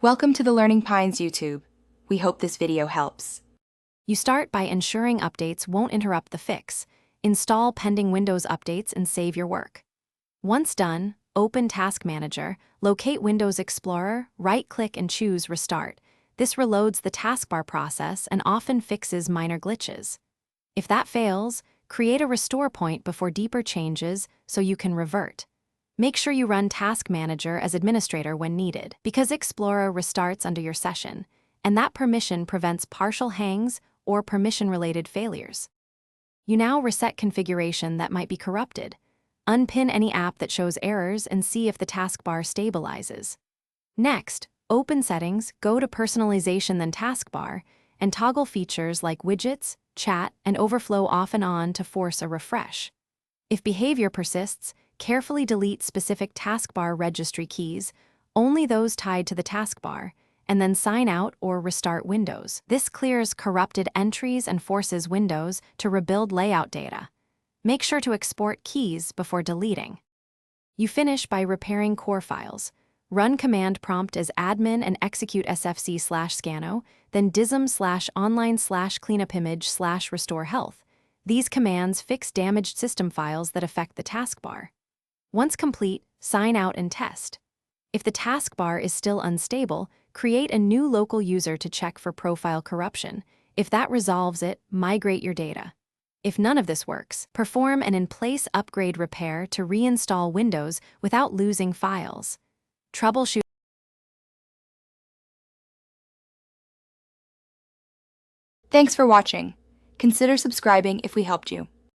Welcome to the Learning Pines YouTube. We hope this video helps. You start by ensuring updates won't interrupt the fix. Install pending Windows updates and save your work. Once done, open Task Manager, locate Windows Explorer, right-click and choose Restart. This reloads the taskbar process and often fixes minor glitches. If that fails, create a restore point before deeper changes so you can revert. Make sure you run Task Manager as administrator when needed, because Explorer restarts under your session, and that permission prevents partial hangs or permission-related failures. You now reset configuration that might be corrupted. Unpin any app that shows errors and see if the taskbar stabilizes. Next, open Settings, go to Personalization then Taskbar, and toggle features like widgets, chat, and overflow off and on to force a refresh. If behavior persists, carefully delete specific taskbar registry keys, only those tied to the taskbar, and then sign out or restart Windows. This clears corrupted entries and forces Windows to rebuild layout data. Make sure to export keys before deleting. You finish by repairing core files. Run command prompt as admin and execute sfc/scano, then dism/online/cleanupimage/restore health. These commands fix damaged system files that affect the taskbar. Once complete, sign out and test. If the taskbar is still unstable, create a new local user to check for profile corruption. If that resolves it, migrate your data. If none of this works, perform an in-place upgrade repair to reinstall Windows without losing files. Troubleshoot. Thanks for watching. Consider subscribing if we helped you.